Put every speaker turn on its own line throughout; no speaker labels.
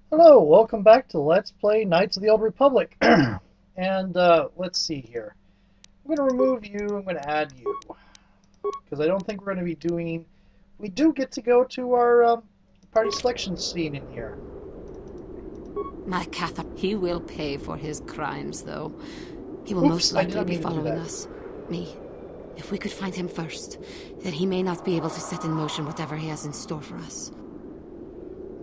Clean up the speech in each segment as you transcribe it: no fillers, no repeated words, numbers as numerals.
Hello, welcome back to Let's Play Knights of the Old Republic. Let's see here. I'm going to remove you, I'm going to add you. Because I don't think we're going to be doing... We do get to go to our party selection scene in here.
My Cathar, he will pay for his crimes, though. He will
Oops,
most
I did
likely
not
be
mean to do
following
that.
us. Me. If we could find him first, then he may not be able to set in motion whatever he has in store for us.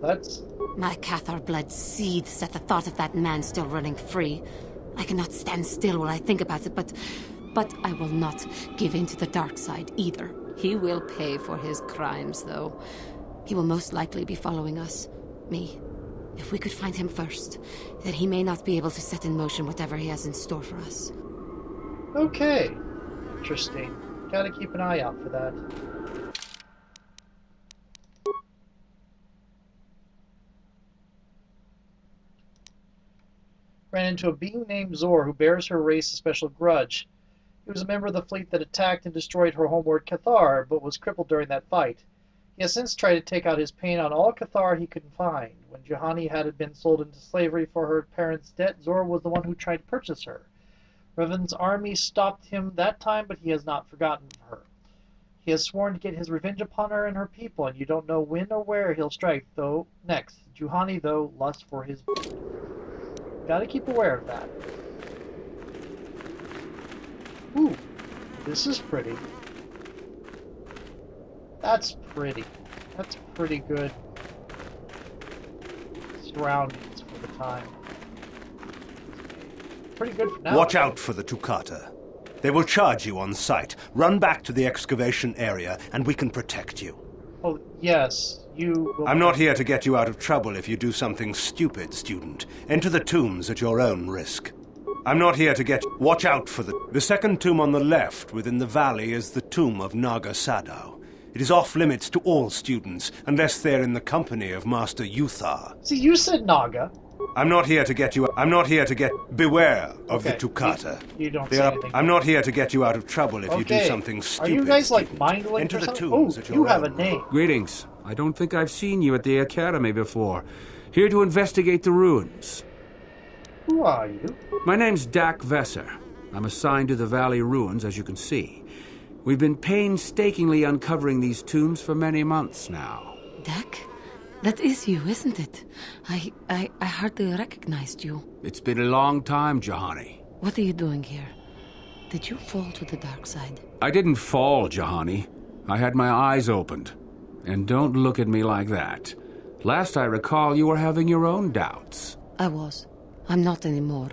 That's...
My Cathar blood seethes at the thought of that man still running free. I cannot stand still while I think about it, but I will not give in to the dark side either. He will pay for his crimes, though. He will most likely be following us. Me. If we could find him first, then he may not be able to set in motion whatever he has in store for us.
Okay. Interesting. Gotta keep an eye out for that. Ran into a being named Zor who bears her race a special grudge. He was a member of the fleet that attacked and destroyed her homeworld Cathar, but was crippled during that fight. He has since tried to take out his pain on all Cathar he could find. When Juhani had been sold into slavery for her parents' debt, Zor was the one who tried to purchase her. Revan's army stopped him that time, but he has not forgotten her. He has sworn to get his revenge upon her and her people, and you don't know when or where he'll strike, though next. Juhani, though, lusts for his blood. Gotta keep aware of that. Ooh, this is pretty. That's pretty. That's pretty good surroundings for the time. Pretty good for now.
Watch out for the Tukata. They will charge you on sight. Run back to the excavation area, and we can protect you.
Oh, yes, you will...
I'm not here to get you out of trouble if you do something stupid, student. Enter the tombs at your own risk. I'm not here to get... Watch out for the second tomb on the left within the valley is the tomb of Naga Sadao. It is off-limits to all students, unless they're in the company of Master Yuthar.
See, you said Naga.
I'm not here to get you... I'm not here to get... Beware of the
Okay,
Tukata.
You don't say anything.
I'm not here to get you out of trouble if you do something stupid.
Are you guys like
student.
mind-linked
Enter
or
the
something?
tombs
Oh,
at your
you have a
own
name.
Greetings. I don't think I've seen you at the Academy before. Here to investigate the ruins.
Who are you?
My name's Dak Vesser. I'm assigned to the Valley Ruins, as you can see. We've been painstakingly uncovering these tombs for many months now.
Dak? That is you, isn't it? I hardly recognized you.
It's been a long time, Juhani.
What are you doing here? Did you fall to the dark side?
I didn't fall, Juhani. I had my eyes opened. And don't look at me like that. Last I recall, you were having your own doubts.
I was. I'm not anymore.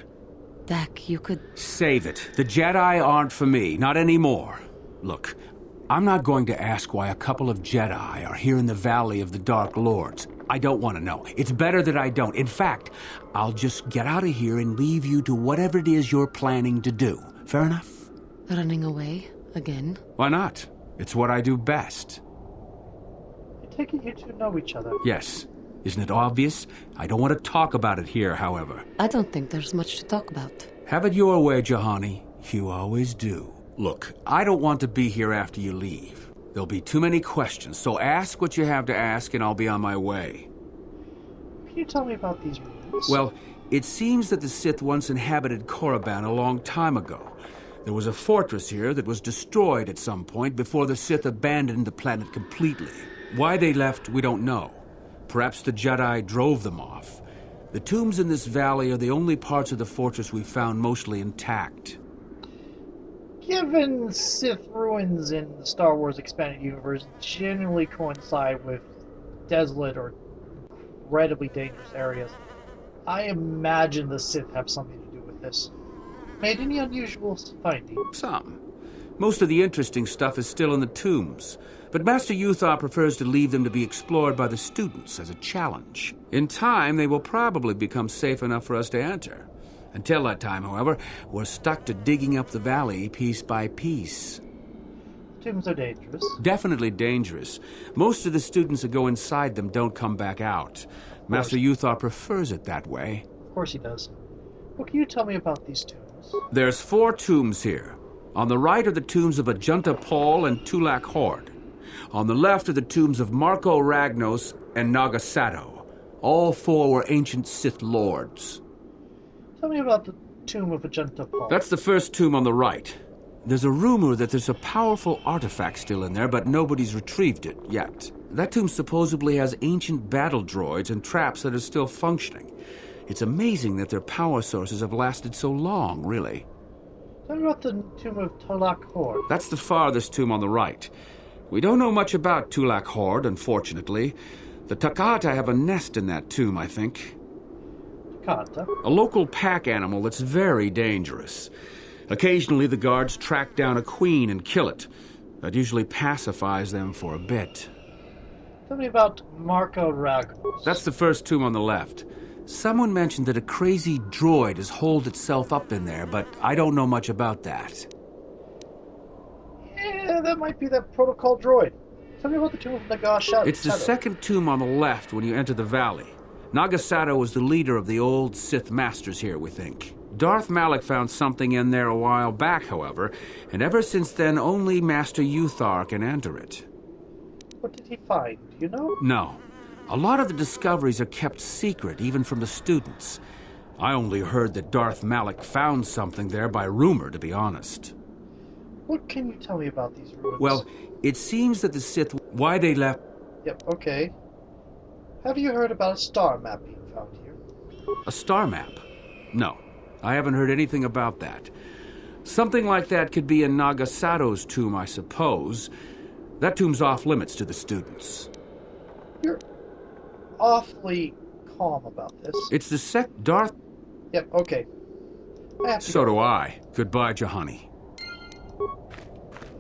Dak, you could...
Save it. The Jedi aren't for me, not anymore. Look, I'm not going to ask why a couple of Jedi are here in the Valley of the Dark Lords. I don't want to know. It's better that I don't. In fact, I'll just get out of here and leave you to whatever it is you're planning to do. Fair enough?
Running away? Again?
Why not? It's what I do best.
I take it you two know each other.
Yes. Isn't it obvious? I don't want to talk about it here, however.
I don't think there's much to talk about.
Have it your way, Juhani. You always do. Look, I don't want to be here after you leave. There'll be too many questions, so ask what you have to ask and I'll be on my way.
Can you tell me about these ruins?
Well, it seems that the Sith once inhabited Korriban a long time ago. There was a fortress here that was destroyed at some point before the Sith abandoned the planet completely. Why they left, we don't know. Perhaps the Jedi drove them off. The tombs in this valley are the only parts of the fortress we found mostly intact.
Given Sith ruins in the Star Wars Expanded Universe generally coincide with desolate or incredibly dangerous areas, I imagine the Sith have something to do with this. Made any unusual findings?
Some. Most of the interesting stuff is still in the tombs, but Master Yuthar prefers to leave them to be explored by the students as a challenge. In time, they will probably become safe enough for us to enter. Until that time, however, we're stuck to digging up the valley piece by piece.
Tombs are dangerous.
Definitely dangerous. Most of the students that go inside them don't come back out. Master Yuthar prefers it that way.
Of course he does. What can you tell me about these tombs?
There's 4 tombs here. On the right are the tombs of Ajunta Paul and Tulak Horde. On the left are the tombs of Marco Ragnos and Naga Sadao. All 4 were ancient Sith lords.
Tell me about the tomb of Agenta Paul.
That's the first tomb on the right. There's a rumor that there's a powerful artifact still in there, but nobody's retrieved it yet. That tomb supposedly has ancient battle droids and traps that are still functioning. It's amazing that their power sources have lasted so long, really.
Tell me about the tomb of Tulak Horde.
That's the farthest tomb on the right. We don't know much about Tulak Horde, unfortunately. The Takata have a nest in that tomb, I think.
Takata?
A local pack animal that's very dangerous. Occasionally the guards track down a queen and kill it. That usually pacifies them for a bit.
Tell me about Marco Ragos.
That's the first tomb on the left. Someone mentioned that a crazy droid has holed itself up in there, but I don't know much about that.
Yeah, that might be that protocol droid. Tell me about the tomb of Nagasha.
It's the second tomb on the left when you enter the valley. Nagasato was the leader of the old Sith Masters here, we think. Darth Malak found something in there a while back, however, and ever since then only Master Uthar can enter it.
What did he find? Do you know?
No. A lot of the discoveries are kept secret, even from the students. I only heard that Darth Malak found something there by rumor, to be honest.
What can you tell me about these ruins?
Well, it seems that the Sith... Why they left...
Yep, okay. Have you heard about a star map being found here?
A star map? No. I haven't heard anything about that. Something like that could be in Nagasato's tomb, I suppose. That tomb's off limits to the students.
You're awfully calm about this.
It's the Darth...
Yep, okay. I have to
So
go.
do I. Goodbye, Jahani.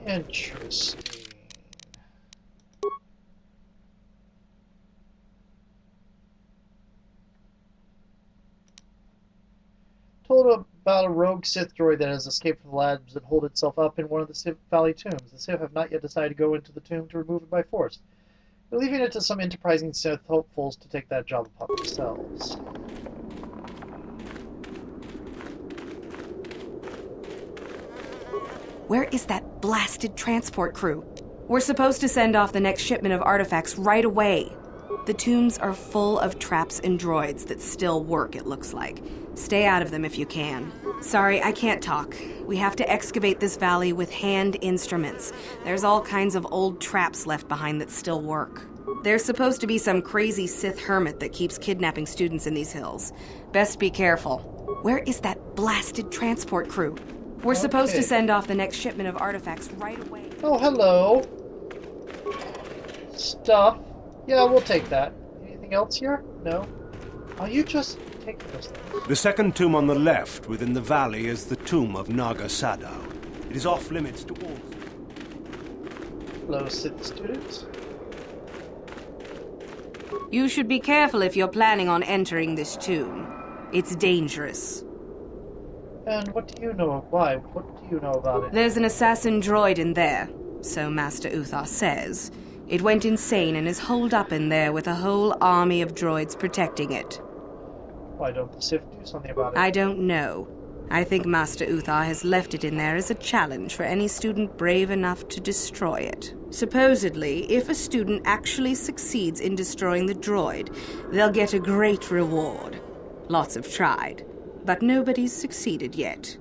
Interesting. Told about a rogue Sith droid that has escaped from the labs and holed itself up in one of the Sith Valley tombs. The Sith have not yet decided to go into the tomb to remove it by force. They're leaving it to some enterprising Sith hopefuls to take that job upon themselves.
Where is that blasted transport crew? We're supposed to send off the next shipment of artifacts right away. The tombs are full of traps and droids that still work, it looks like. Stay out of them if you can. Sorry, I can't talk. We have to excavate this valley with hand instruments. There's all kinds of old traps left behind that still work. There's supposed to be some crazy Sith hermit that keeps kidnapping students in these hills. Best be careful. Where is that blasted transport crew? We're supposed to send off the next shipment of artifacts right away.
Oh, hello. Stuff. Yeah, we'll take that. Anything else here? No. Are you just taking those things?
The second tomb on the left within the valley is the tomb of Nagasado. It is off limits to all.
Hello, Sith students.
You should be careful if you're planning on entering this tomb. It's dangerous.
And what do you know? Why? What do you know about it?
There's an assassin droid in there, so Master Uthar says. It went insane and is holed up in there with a whole army of droids protecting it.
Why don't the Sith do something about it?
I don't know. I think Master Uthar has left it in there as a challenge for any student brave enough to destroy it. Supposedly, if a student actually succeeds in destroying the droid, they'll get a great reward. Lots have tried, but nobody's succeeded yet.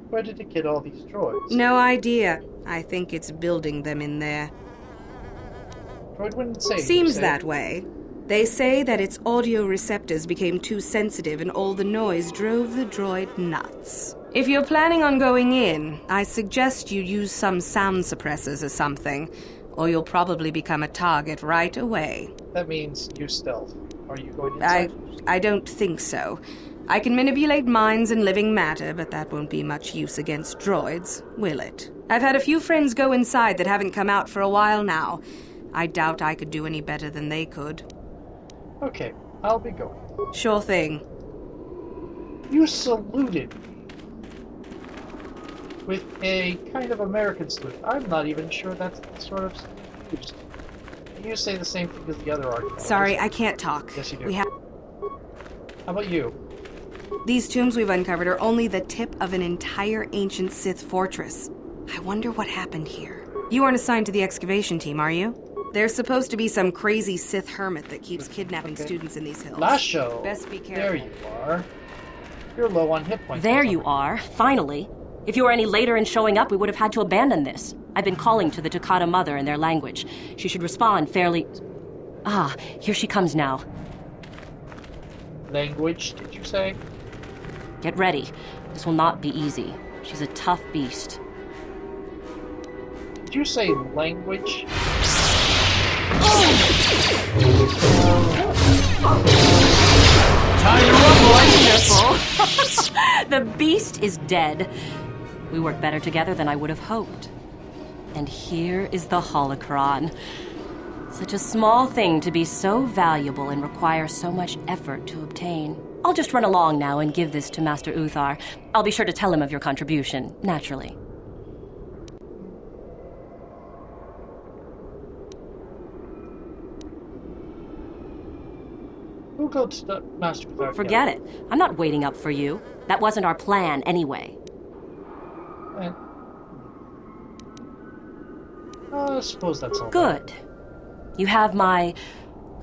Where did it get all these droids?
No idea. I think it's building them in there.
Droid wouldn't say.
Seems that way. They say that its audio receptors became too sensitive and all the noise drove the droid nuts. If you're planning on going in, I suggest you use some sound suppressors or something, or you'll probably become a target right away.
That means use stealth. Are you going inside?
I don't think so. I can manipulate minds and living matter, but that won't be much use against droids, will it? I've had a few friends go inside that haven't come out for a while now. I doubt I could do any better than they could.
Okay, I'll be going.
Sure thing.
You saluted me with a kind of American salute. I'm not even sure that's the sort of salute used. You say the same thing as the other archaeologists.
Sorry, I can't talk.
Yes, you do.
We have...
How about you?
These tombs we've uncovered are only the tip of an entire ancient Sith fortress. I wonder what happened here. You aren't assigned to the excavation team, are you? There's supposed to be some crazy Sith hermit that keeps kidnapping students in these hills.
Lasho!
Best be careful.
There you are. You're low on hit points.
There you are, finally. If you were any later in showing up, we would have had to abandon this. I've been calling to the Takata mother in their language. She should respond fairly... Ah, here she comes now.
Language, did you say?
Get ready. This will not be easy. She's a tough beast.
Did you say language?
Time to rumble! Wonderful! The beast is dead. We work better together than I would have hoped. And here is the holocron. Such a small thing to be so valuable and require so much effort to obtain. I'll just run along now and give this to Master Uthar. I'll be sure to tell him of your contribution, naturally.
We'll go to the Master Uthar.
Forget it. I'm not waiting up for you. That wasn't our plan anyway.
I suppose that's all.
Good. You have my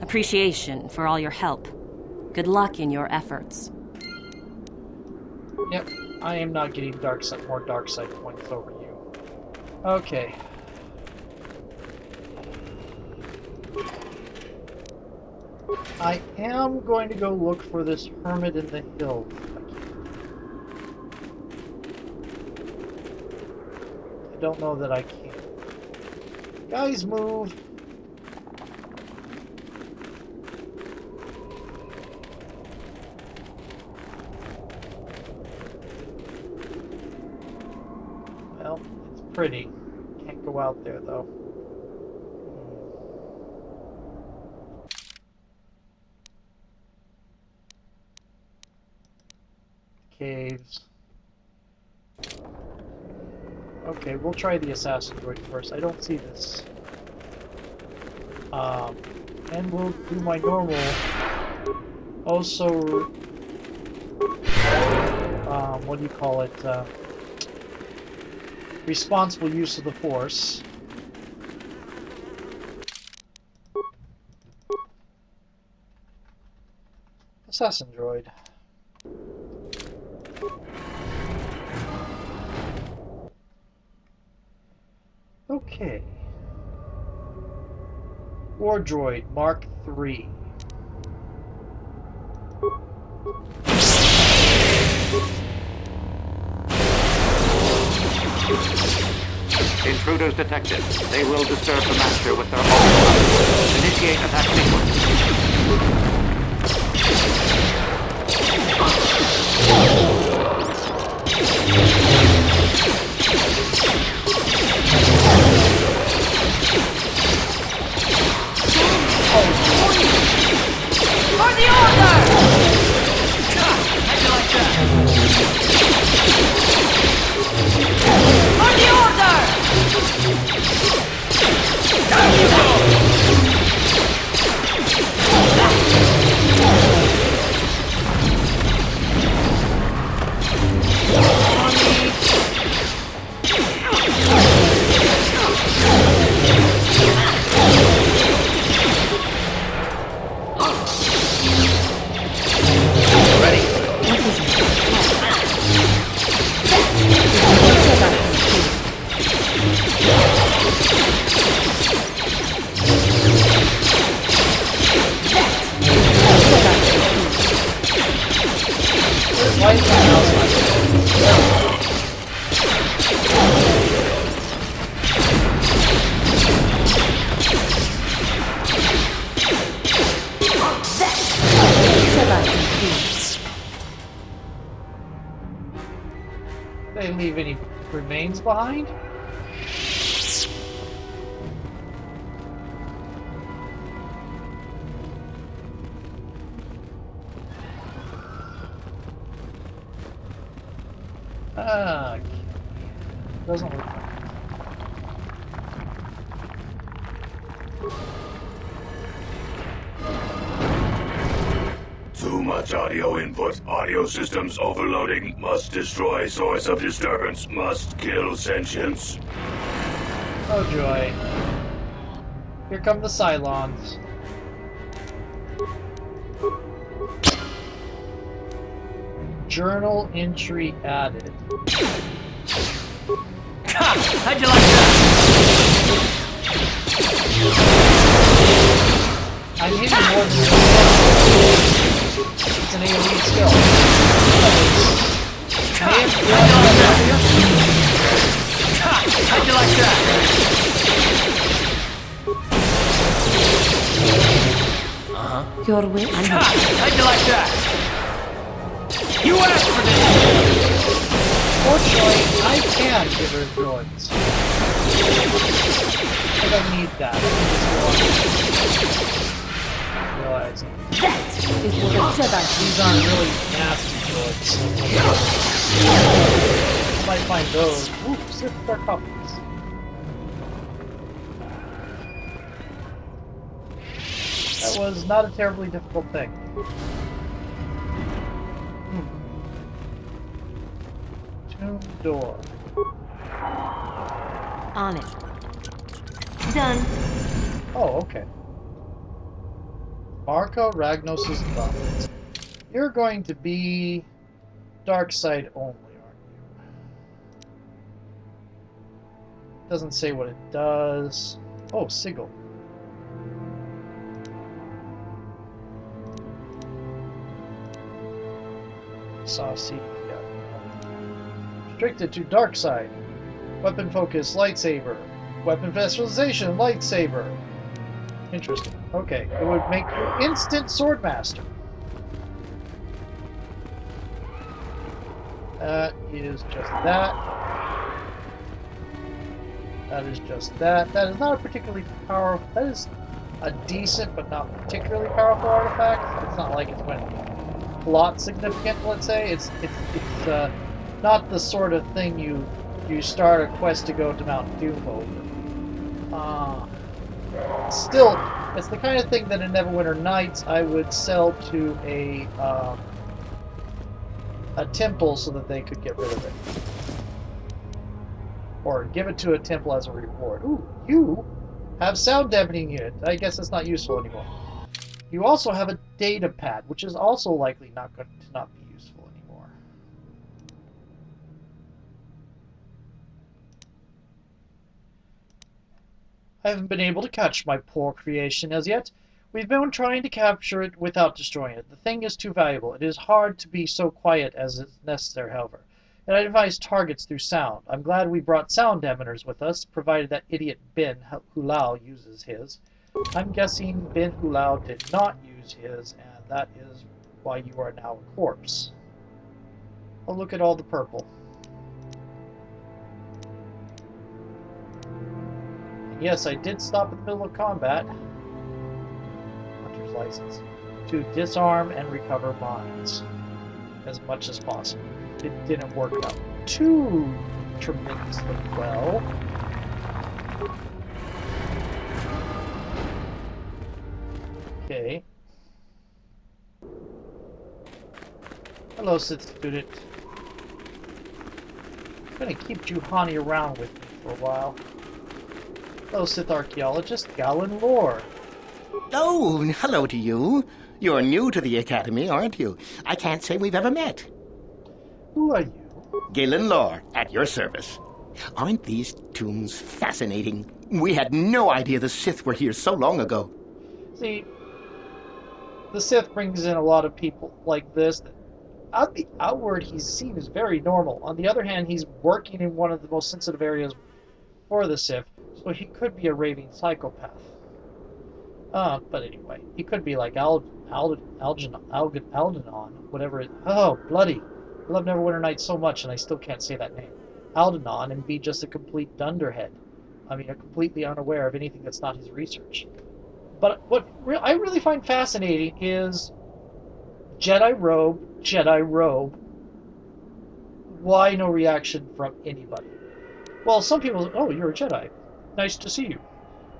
appreciation for all your help. Good luck in your efforts.
Yep, I am not getting more dark side points over you. Okay. I am going to go look for this hermit in the hills. I don't know that I can. Guys, move! Well, it's pretty. Can't go out there, though. Caves. Okay, we'll try the assassin droid first. I don't see this. And we'll do my normal. Also, what do you call it? Responsible use of the Force. Assassin droid. Okay. War droid Mark III.
Intruders detected. They will disturb the master with their own. Initiate attack sequence.
For the order! For the order!
Why is my mouse like Did they leave any remains behind? Okay. Doesn't look like it.
Too much audio input. Audio systems overloading. Must destroy source of disturbance. Must kill sentients.
Oh joy. Here come the Cylons. Journal entry added.
How'd you like that?
I'm hitting more than it's an AoE skill.
How'd you like that?
Your way.
How'd you like that? You asked for this!
Fortunately, I can get rid of droids. I don't need that. Realizing.
That is what a Jedi.
These aren't really nasty droids. I might find those. Ooh, Sith Dark copies. That was not a terribly difficult thing. Tomb door.
On it. Done.
Oh, okay. Marco Ragnos' thumb. You're going to be dark side only, aren't you? Doesn't say what it does. Oh, Sigil. Saucy. Yeah. Restricted to dark side. Weapon focus, lightsaber. Weapon specialization, lightsaber. Interesting. Okay, it would make you instant swordmaster. That is just that. That is just that. That is not a particularly powerful. That is a decent but not particularly powerful artifact. It's not like it's going to be plot significant. Let's say it's not the sort of thing you start a quest to go to Mount Doom over. Still, it's the kind of thing that in Neverwinter Nights I would sell to a temple so that they could get rid of it. Or give it to a temple as a reward. Ooh, you have sound dampening unit. I guess it's not useful anymore. You also have a data pad, which is also likely not going to not be useful anymore. I haven't been able to catch my poor creation as yet. We've been trying to capture it without destroying it. The thing is too valuable. It is hard to be so quiet as is necessary, however. It identifies targets through sound. I'm glad we brought sound dampeners with us, provided that idiot Ben Hulao uses his. I'm guessing Ben Hulao did not use his, and that is why you are now a corpse. Oh, look at all the purple. And yes, I did stop in the middle of combat. Hunter's license. To disarm and recover mines as much as possible. It didn't work out too tremendously well. Okay. Hello, Sith student. I'm gonna keep Juhani around with me for a while. Hello, Sith archaeologist, Galen Lore.
Oh, hello to you. You're new to the Academy, aren't you? I can't say we've ever met.
Who are you?
Galen Lore, at your service. Aren't these tombs fascinating? We had no idea the Sith were here so long ago.
See, the Sith brings in a lot of people like this. On the outward, he seems very normal. On the other hand, he's working in one of the most sensitive areas for the Sith, so he could be a raving psychopath. But anyway, he could be like Aldenon, whatever it... Oh, bloody! I love Neverwinter Nights so much, and I still can't say that name. Aldenon, and be just a complete dunderhead. I mean, completely unaware of anything that's not his research. But what I really find fascinating is Jedi robe. Why no reaction from anybody? Well, some people, oh, you're a Jedi. Nice to see you.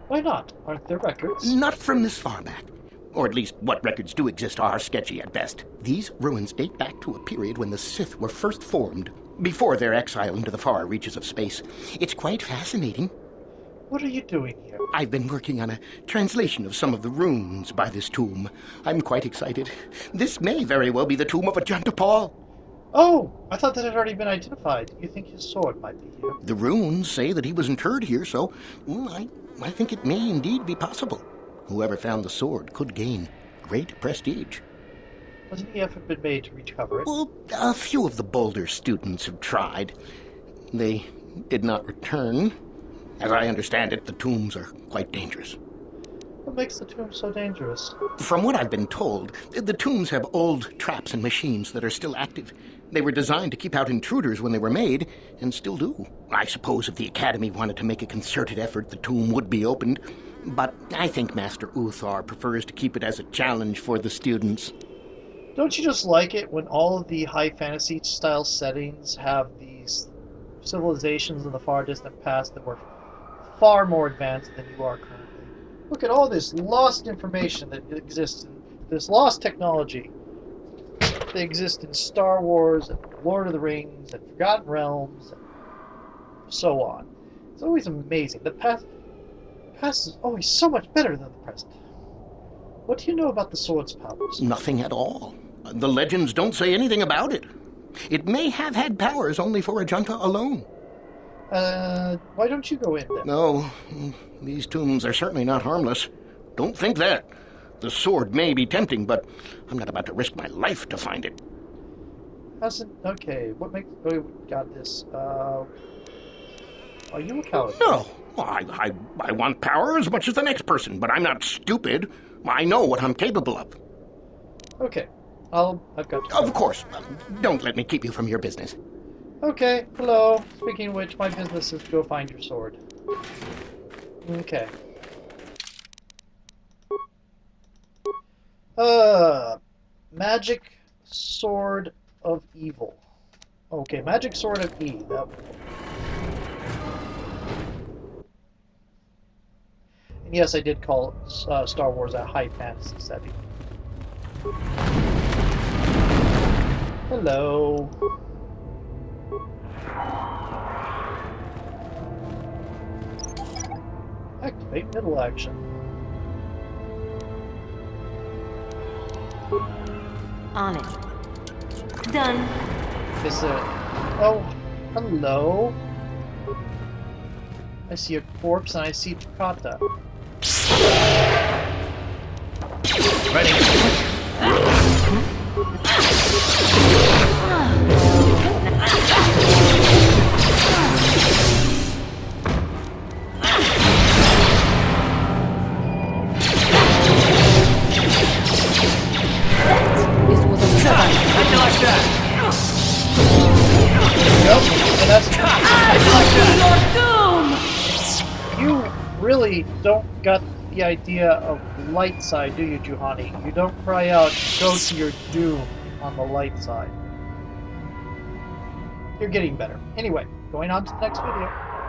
Why not? Aren't there records?
Not from this far back. Or at least what records do exist are sketchy at best. These ruins date back to a period when the Sith were first formed, before their exile into the far reaches of space. It's quite fascinating.
What are you doing here?
I've been working on a translation of some of the runes by this tomb. I'm quite excited. This may very well be the tomb of Ajanta Paul.
Oh, I thought that had already been identified. You think his sword might be here?
The runes say that he was interred here, so I think it may indeed be possible. Whoever found the sword could gain great prestige.
Has any effort been made to recover it?
Well, a few of the Boulder students have tried. They did not return. As I understand it, the tombs are quite dangerous.
What makes the tomb so dangerous?
From what I've been told, the tombs have old traps and machines that are still active. They were designed to keep out intruders when they were made, and still do. I suppose if the Academy wanted to make a concerted effort, the tomb would be opened. But I think Master Uthar prefers to keep it as a challenge for the students.
Don't you just like it when all of the high fantasy style settings have these civilizations in the far distant past that were far more advanced than you are currently? Look at all this lost information that exists, this lost technology that exists in Star Wars and Lord of the Rings and Forgotten Realms and so on. It's always amazing. The past is always so much better than the present. What do you know about the sword's powers?
Nothing at all. The legends don't say anything about it. It may have had powers only for Ajanta alone.
Why don't you go in then?
No, these tombs are certainly not harmless. Don't think that. The sword may be tempting, but I'm not about to risk my life to find it.
Okay, what makes... Oh, we got this. Are you a coward?
No, I want power as much as the next person, but I'm not stupid. I know what I'm capable of.
Okay, I've got to...
Of course. Don't let me keep you from your business.
Okay, hello. Speaking of which, my business is to go find your sword. Okay. Magic Sword of Evil. Okay, Magic Sword of E. That one. And yes, I did call Star Wars a high fantasy setting. Hello. Activate middle action.
On it. Done.
Is it... Oh, hello. I see a corpse and I see Takata. You really don't got the idea of light side, do you, Juhani? You don't cry out, go to your doom on the light side. You're getting better. Anyway, going on to the next video.